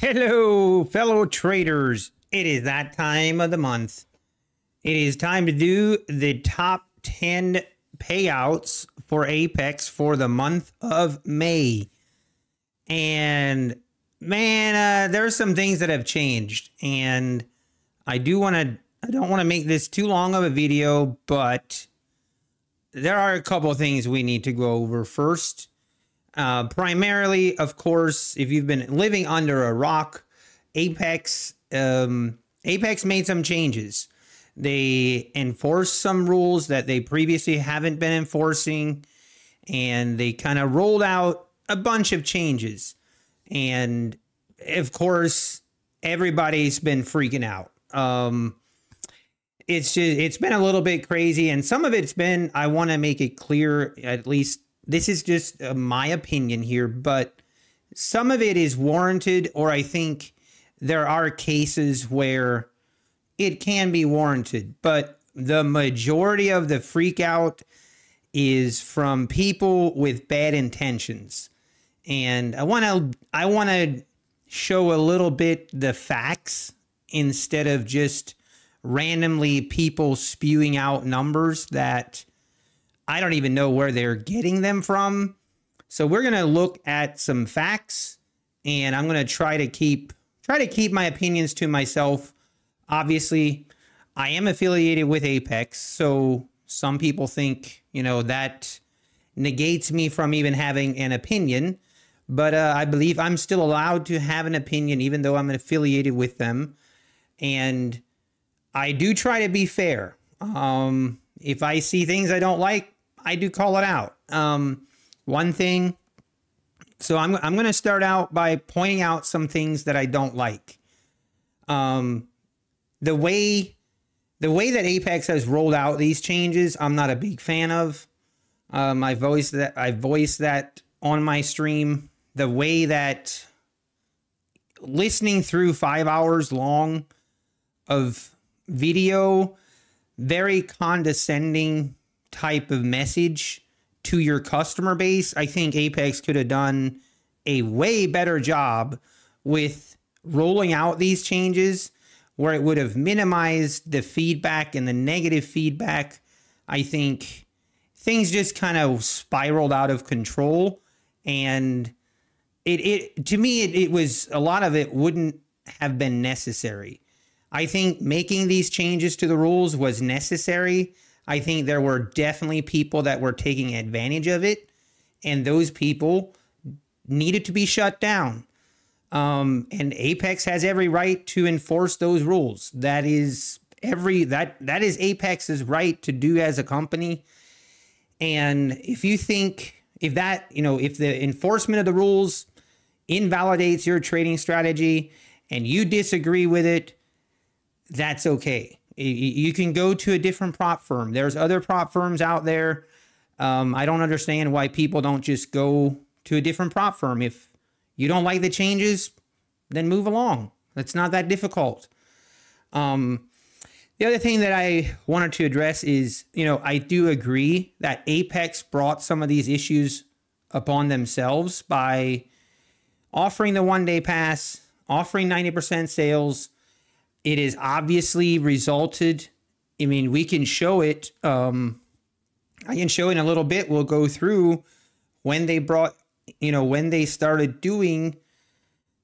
Hello, fellow traders. It is that time of the month. It is time to do the top 10 payouts for Apex for the month of May. And man, there are some things that have changed, and I don't want to make this too long of a video, but there are a couple of things we need to go over first. Primarily, of course, if you've been living under a rock, Apex made some changes. They enforced some rules that they previously haven't been enforcing, and they kind of rolled out a bunch of changes. And of course, everybody's been freaking out. It's been a little bit crazy, and some of it's been, I want to make it clear, at least this is just my opinion here, but some of it is warranted, or I think there are cases where it can be warranted, but the majority of the freak out is from people with bad intentions. And I want to show a little bit the facts instead of just randomly people spewing out numbers that I don't even know where they're getting them from. So we're going to look at some facts, and I'm going to try to keep my opinions to myself. Obviously, I am affiliated with Apex, so some people think, that negates me from even having an opinion. But I believe I'm still allowed to have an opinion, even though I'm affiliated with them. And I do try to be fair. If I see things I don't like, I do call it out. One thing, so I'm going to start out by pointing out some things that I don't like. The way that Apex has rolled out these changes, I'm not a big fan of. I voiced that on my stream. The way that listening through 5 hours long of video, very condescending type of message to your customer base, I think Apex could have done a way better job with rolling out these changes, where it would have minimized the feedback and the negative feedback. I think things just kind of spiraled out of control, and to me it was, a lot of it wouldn't have been necessary. I think making these changes to the rules was necessary. I think there were definitely people that were taking advantage of it, and those people needed to be shut down. And Apex has every right to enforce those rules. That is that is Apex's right to do as a company. And if you think, if the enforcement of the rules invalidates your trading strategy and you disagree with it, that's okay. You can go to a different prop firm. There's other prop firms out there. I don't understand why people don't just go to a different prop firm. If you don't like the changes, then move along. It's not that difficult. The other thing that I wanted to address is, I do agree that Apex brought some of these issues upon themselves by offering the one-day pass, offering 90% sales. It has obviously resulted, we can show it. I can show it in a little bit. We'll go through when they brought, when they started doing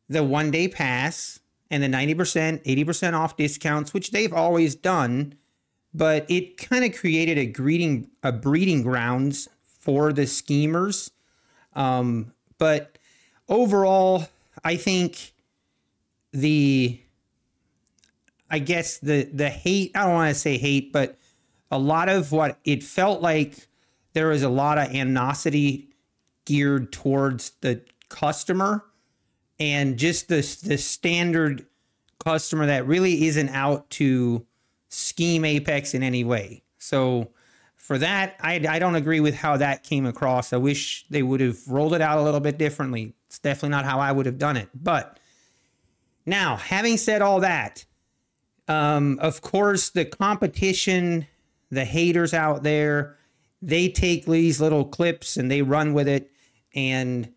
the one-day pass and the 90%, 80% off discounts, which they've always done, but it kind of created a breeding grounds for the schemers. But overall, I think the hate, I don't want to say hate, but a lot of what it felt like, there was a lot of animosity geared towards the customer and just the standard customer that really isn't out to scheme Apex in any way. So for that, I don't agree with how that came across. I wish they would have rolled it out a little bit differently. It's definitely not how I would have done it. But now, having said all that, of course, the competition, the haters out there, they take these little clips and they run with it. And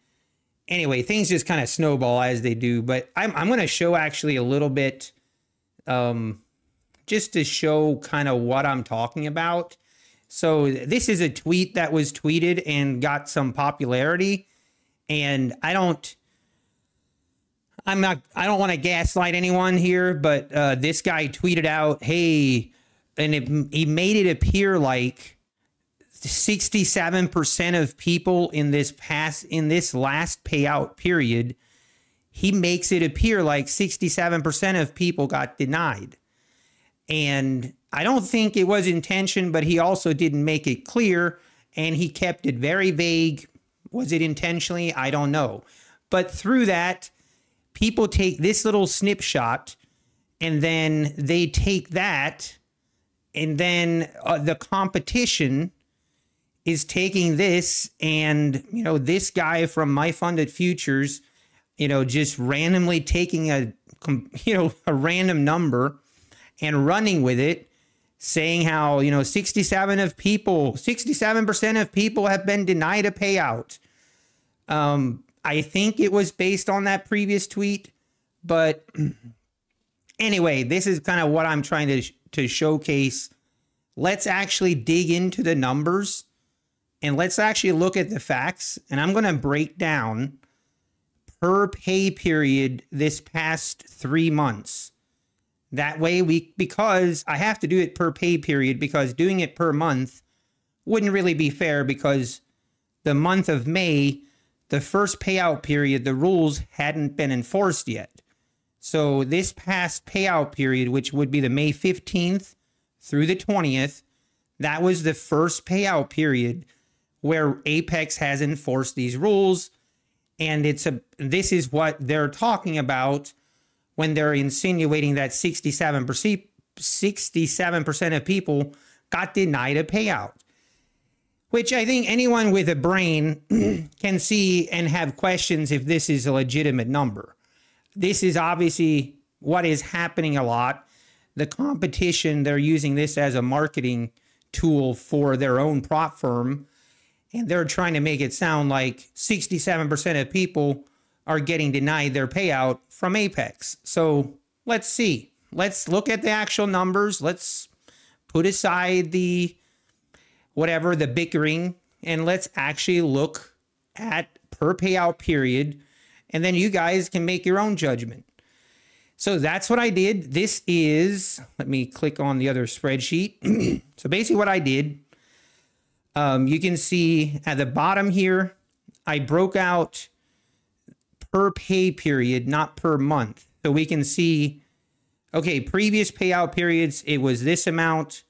anyway, things just kind of snowball as they do. But I'm going to show actually a little bit, just to show kind of what I'm talking about. So this is a tweet that was tweeted and got some popularity. And I don't want to gaslight anyone here, but this guy tweeted out, hey, and he made it appear like 67% of people in this last payout period, he makes it appear like 67% of people got denied. And I don't think it was intention, but he also didn't make it clear, and he kept it very vague. Was it intentionally? I don't know. But through that, people take this little snapshot, and then they take that, and then the competition is taking this, and, you know, this guy from My Funded Futures, you know, just randomly taking a random number and running with it, saying how, you know, 67% of people have been denied a payout. I think it was based on that previous tweet, but anyway, this is kind of what I'm trying to showcase. Let's actually dig into the numbers, and let's actually look at the facts. And I'm going to break down per pay period this past 3 months. That way because I have to do it per pay period, because doing it per month wouldn't really be fair, because the month of May, the first payout period, the rules hadn't been enforced yet. So this past payout period, which would be the May 15th through the 20th, that was the first payout period where Apex has enforced these rules. And this is what they're talking about when they're insinuating that 67% of people got denied a payout, which I think anyone with a brain can see and have questions if this is a legitimate number. This is obviously what is happening a lot. The competition, they're using this as a marketing tool for their own prop firm, and they're trying to make it sound like 67% of people are getting denied their payout from Apex. So let's see. Let's look at the actual numbers. Let's put aside the bickering, and let's actually look at per payout period, and then you guys can make your own judgment. So that's what I did. This is, let me click on the other spreadsheet. So basically what I did, you can see at the bottom here, I broke out per pay period, not per month. So we can see, okay, previous payout periods, it was this amount,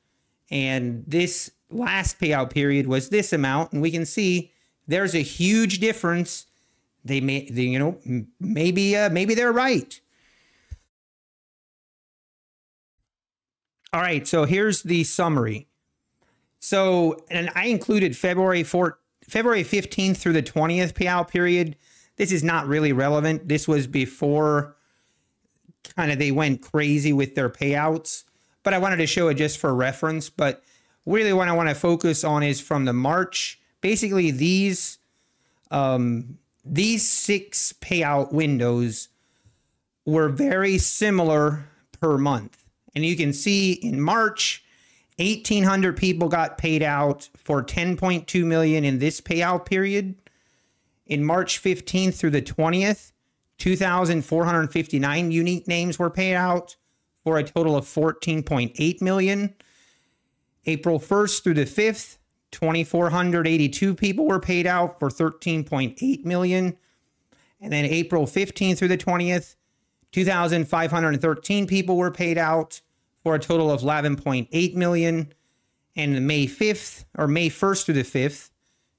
and this last payout period was this amount, and we can see there's a huge difference. Maybe they're right. All right, so here's the summary. So, and I included February 15th through the 20th payout period. This is not really relevant. This was before kind of they went crazy with their payouts, but I wanted to show it just for reference. But really what I want to focus on is from the March, basically these 6 payout windows were very similar per month. And you can see in March, 1,800 people got paid out for 10.2 million in this payout period. In March 15th through the 20th, 2,459 unique names were paid out for a total of 14.8 million. April 1st through the 5th, 2,482 people were paid out for 13.8 million. And then April 15th through the 20th, 2,513 people were paid out for a total of 11.8 million. And May 1st through the 5th,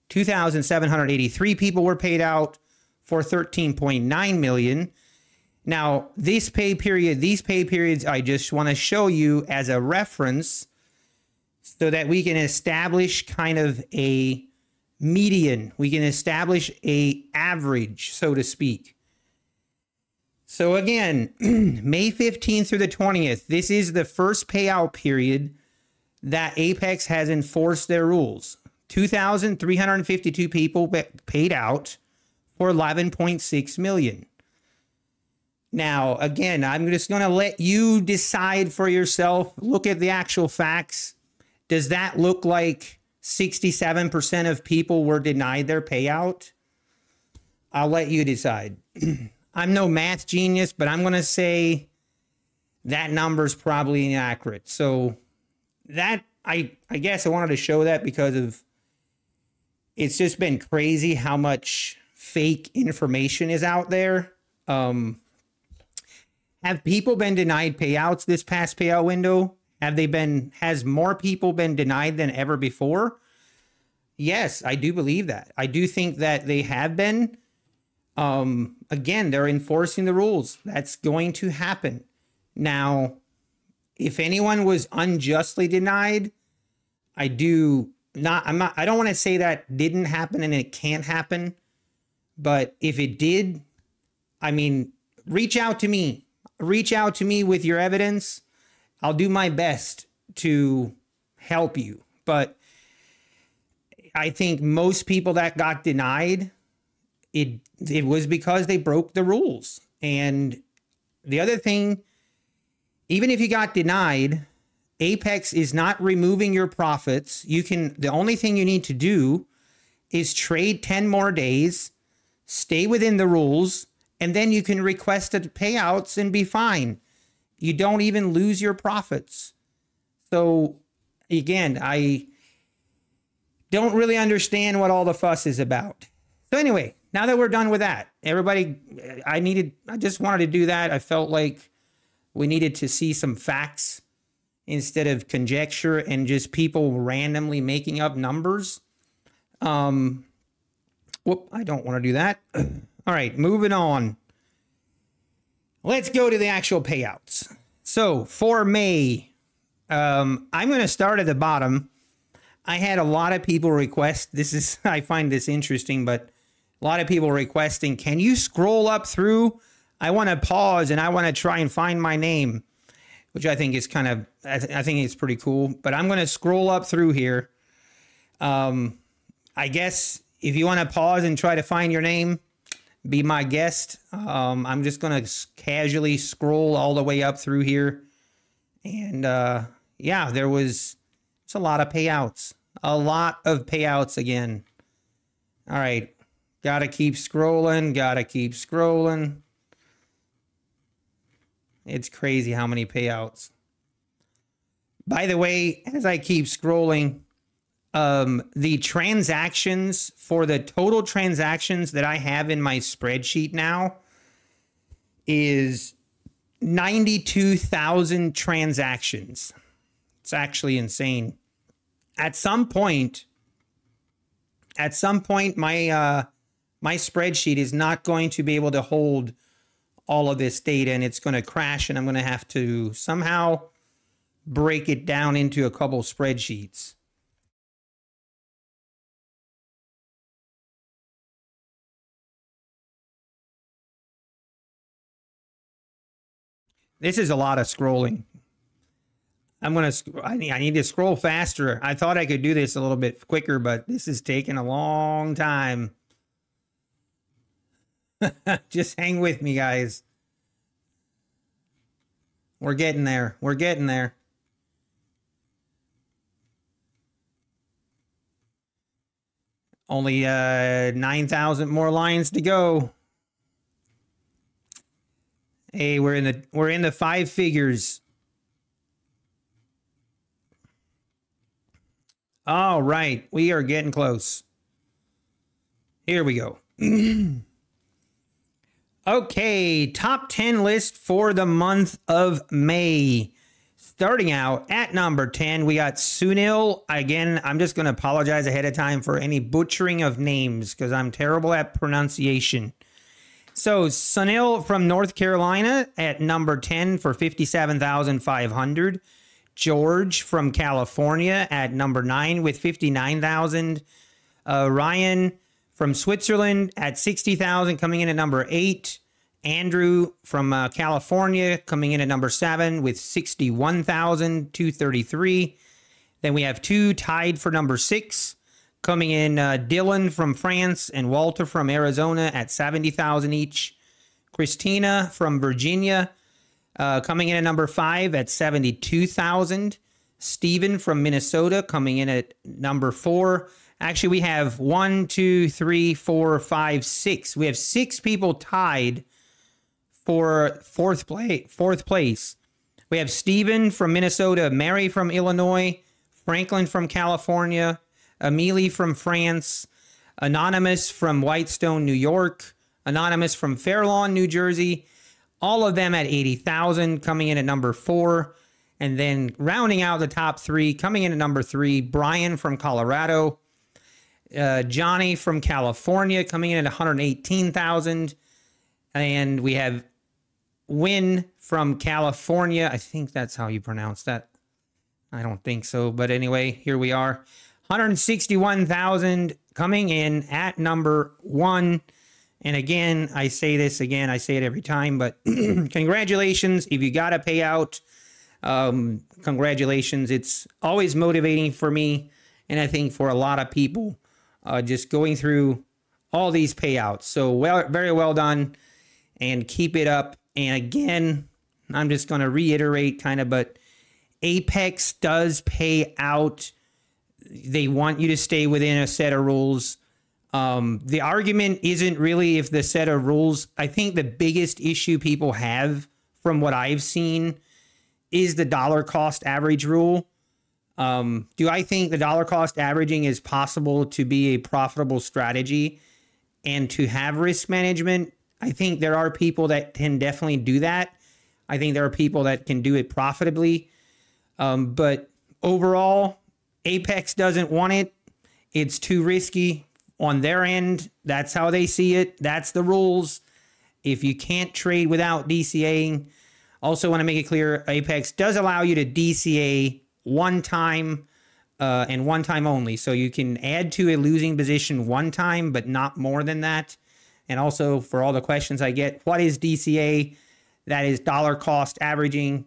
2,783 people were paid out for 13.9 million. Now, these pay periods, I just want to show you as a reference so that we can establish kind of a median. We can establish a average, so to speak. So again, May 15th through the 20th, this is the first payout period that Apex has enforced their rules. 2,352 people paid out for 11.6 million. Now, again, I'm just going to let you decide for yourself. Look at the actual facts. Does that look like 67% of people were denied their payout? I'll let you decide. I'm no math genius, but I'm going to say that number's probably inaccurate. So that, I guess I wanted to show that because of, it's just been crazy how much fake information is out there. Have people been denied payouts this past payout window? Has more people been denied than ever before? Yes, I do believe that. I do think that they have been. Again, they're enforcing the rules. That's going to happen. Now, if anyone was unjustly denied, I don't want to say that didn't happen and it can't happen, but if it did, I mean, reach out to me. Reach out to me with your evidence. I'll do my best to help you. But I think most people that got denied, it was because they broke the rules. And the other thing, even if you got denied, Apex is not removing your profits. The only thing you need to do is trade 10 more days, stay within the rules, and then you can request payouts and be fine. You don't even lose your profits. So again, I don't really understand what all the fuss is about. So anyway, now that we're done with that, everybody, I just wanted to do that. I felt like we needed to see some facts instead of conjecture and just people randomly making up numbers. Whoop, I don't want to do that. All right, moving on. Let's go to the actual payouts. So for May, I'm going to start at the bottom. I had a lot of people request, I find this interesting, but a lot of people requesting, can you scroll up through? I want to pause and I want to try and find my name, which I think is I think it's pretty cool, but I'm going to scroll up through here. I guess if you want to pause and try to find your name, be my guest. I'm just going to casually scroll all the way up through here. And yeah, it's a lot of payouts. A lot of payouts again. All right. Got to keep scrolling. Got to keep scrolling. It's crazy how many payouts. By the way, as I keep scrolling, the transactions for the total transactions that I have in my spreadsheet now is 92,000 transactions. It's actually insane. At some point, my spreadsheet is not going to be able to hold all of this data and it's going to crash and I'm going to have to somehow break it down into a couple spreadsheets. This is a lot of scrolling. I need to scroll faster. I thought I could do this a little bit quicker, but this is taking a long time. Just hang with me, guys. We're getting there. We're getting there. Only 9,000 more lines to go. Hey, we're in the 5 figures. All right, we are getting close. Here we go. Okay, top 10 list for the month of May. Starting out at number 10, we got Sunil. Again, I'm just going to apologize ahead of time for any butchering of names because I'm terrible at pronunciation. So Sunil from North Carolina at number 10 for 57,500. George from California at number 9 with 59,000. Ryan from Switzerland at 60,000 coming in at number 8. Andrew from California coming in at number 7 with 61,233. Then we have 2 tied for number 6. coming in Dylan from France and Walter from Arizona at 70,000 each. Christina from Virginia coming in at number 5 at 72,000. Stephen from Minnesota coming in at number 4. Actually, we have 1, 2, 3, 4, 5, 6. We have 6 people tied for fourth place. We have Stephen from Minnesota, Mary from Illinois, Franklin from California, Amelie from France, Anonymous from Whitestone, New York, Anonymous from Fair Lawn, New Jersey, all of them at 80,000, coming in at number 4. And then rounding out the top 3, coming in at number 3, Brian from Colorado, Johnny from California, coming in at 118,000. And we have Win from California. I think that's how you pronounce that. I don't think so. But anyway, here we are. 161,000 coming in at number 1. And again, I say this again, I say it every time, but congratulations. If you got a payout, congratulations. It's always motivating for me. And I think for a lot of people, just going through all these payouts. So very well done, and keep it up. And again, I'm just going to reiterate kind of, but Apex does pay out. They want you to stay within a set of rules. The argument isn't really if the set of rules. I think the biggest issue people have from what I've seen is the dollar cost average rule. Do I think the dollar cost averaging is possible to be a profitable strategy and to have risk management? I think there are people that can definitely do that. I think there are people that can do it profitably. But overall, Apex doesn't want it. It's too risky on their end. That's how they see it. That's the rules. If you can't trade without DCAing, also want to make it clear, Apex does allow you to DCA one time and one time only. So you can add to a losing position one time, but not more than that. And also for all the questions I get, what is DCA? That is dollar cost averaging,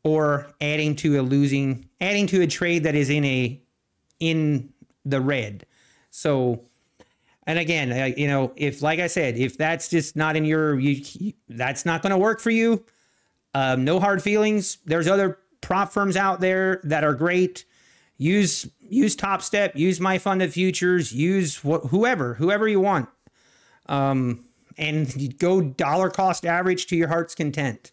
or adding to a trade that is in the red. So, and again, you know, if, like I said, if that's just not in your, that's not going to work for you. No hard feelings. There's other prop firms out there that are great. Use Top Step, use My Funded Futures, use whoever you want. And go dollar cost average to your heart's content.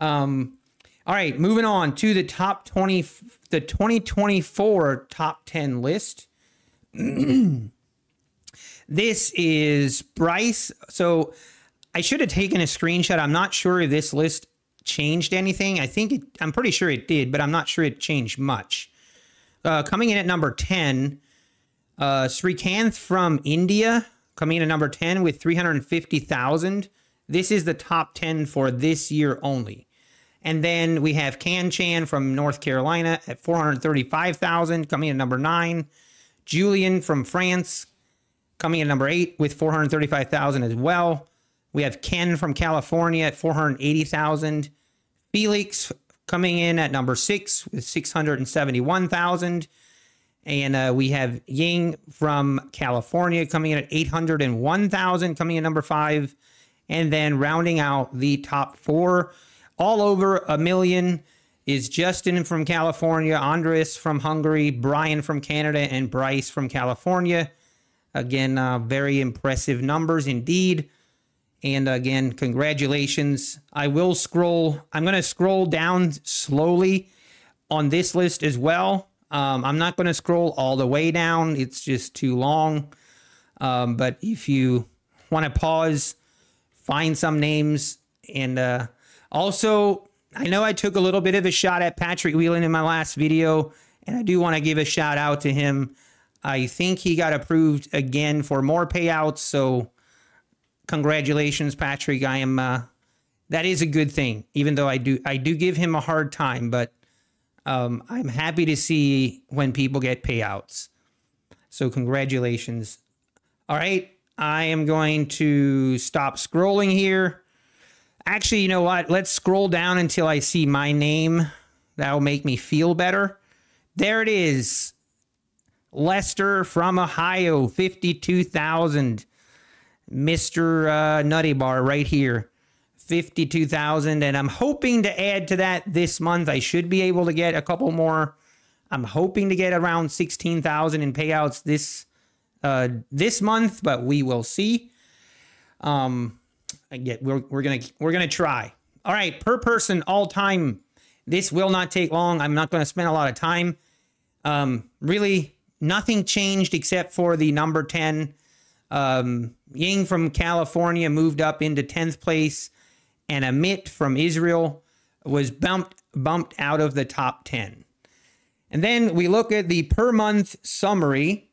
All right, moving on to the top 20, the 2024 top 10 list. This is Bryce. So I should have taken a screenshot. I'm not sure if this list changed anything. I'm pretty sure it did, but I'm not sure it changed much. Coming in at number 10, Srikanth from India, coming in at number 10 with 350,000. This is the top 10 for this year only. And then we have Kan Chan from North Carolina at 435,000, coming in at number 9. Julian from France, coming in at number 8 with 435,000 as well. We have Ken from California at 480,000. Felix coming in at number 6 with 671,000. And we have Ying from California coming in at 801,000, coming in number 5. And then rounding out the top 4, all over $1 million, is Justin from California, Andres from Hungary, Brian from Canada, and Bryce from California. Again, very impressive numbers indeed. And again, congratulations. I'm going to scroll down slowly on this list as well. I'm not going to scroll all the way down. It's just too long. But if you want to pause, find some names. And also, I know I took a little bit of a shot at Patrick Whelan in my last video, and I do want to give a shout out to him. I think he got approved again for more payouts. So congratulations, Patrick. That is a good thing, even though I do give him a hard time, but I'm happy to see when people get payouts. So congratulations. All right. I am going to stop scrolling here. Actually, you know what? Let's scroll down until I see my name. That'll make me feel better. There it is. Lester from Ohio, 52,000. Mr. Nutty Bar right here, 52,000. And I'm hoping to add to that this month. I should be able to get a couple more. I'm hoping to get around 16,000 in payouts this month, but we will see. Again, we're gonna try. All right, per person all time. This will not take long. I'm not going to spend a lot of time. Really, nothing changed except for the number 10. Ying from California moved up into 10th place, and Amit from Israel was bumped out of the top 10. And then we look at the per month summary.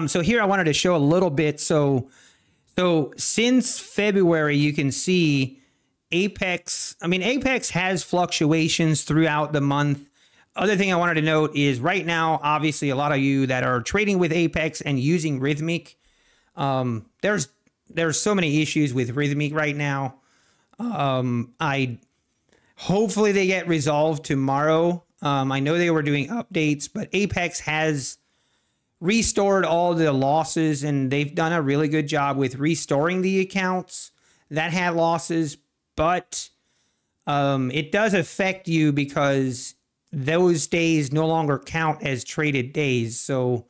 So here I wanted to show a little bit. So since February, you can see Apex. I mean, Apex has fluctuations throughout the month. Other thing I wanted to note is right now, obviously, a lot of you that are trading with Apex and using Rhythmic, there's so many issues with Rhythmic right now. Hopefully they get resolved tomorrow. I know they were doing updates, but Apex has restored all the losses, and they've done a really good job with restoring the accounts that had losses. But it does affect you because those days no longer count as traded days. So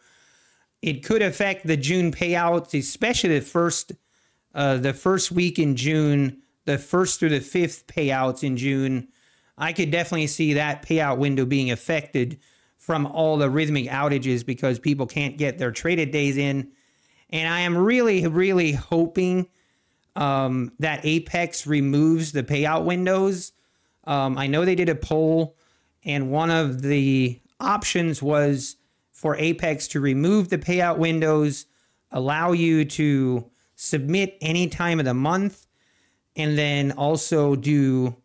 it could affect the June payouts, especially the first week in June, the 1st through the 5th payouts in June. I could definitely see that payout window being affected from all the Rhythmic outages because people can't get their traded days in. And I am really, really hoping that Apex removes the payout windows. I know they did a poll, and one of the options was for Apex to remove the payout windows, allow you to submit any time of the month, and then also do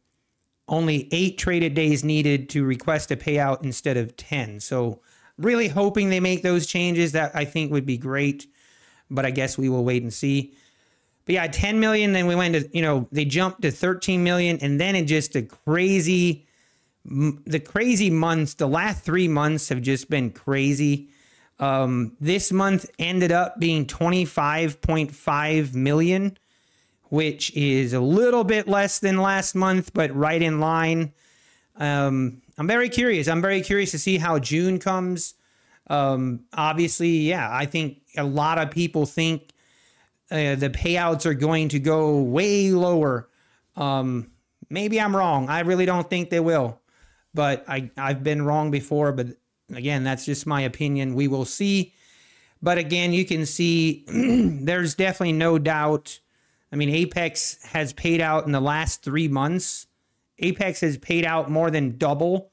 only 8 traded days needed to request a payout instead of 10. So really hoping they make those changes. That I think would be great, but I guess we will wait and see. But yeah, 10 million, then we went to, they jumped to 13 million, and then in just the crazy months, the last 3 months have just been crazy. This month ended up being 25.5 million, which is a little bit less than last month, but right in line. I'm very curious. I'm very curious to see how June comes. Obviously, yeah, I think a lot of people think the payouts are going to go way lower. Maybe I'm wrong. I really don't think they will. But I've been wrong before. But again, that's just my opinion. We will see. But again, you can see there's definitely no doubt. I mean, Apex has paid out in the last 3 months. Apex has paid out more than double.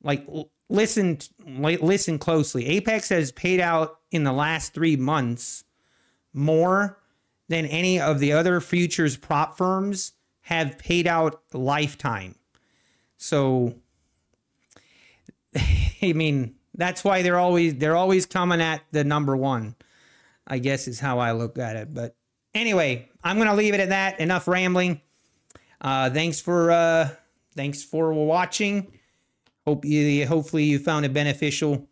Like, listen closely. Apex has paid out in the last 3 months more than any of the other futures prop firms have paid out lifetime. So, I mean, that's why they're always coming at the number one, I guess is how I look at it. But anyway, I'm going to leave it at that. Enough rambling. Thanks for watching. Hopefully you found it beneficial.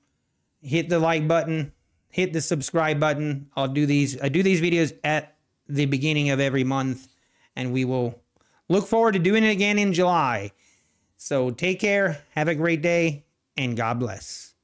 Hit the like button, hit the subscribe button. I do these videos at the beginning of every month, and we will look forward to doing it again in July. So take care, have a great day, and God bless.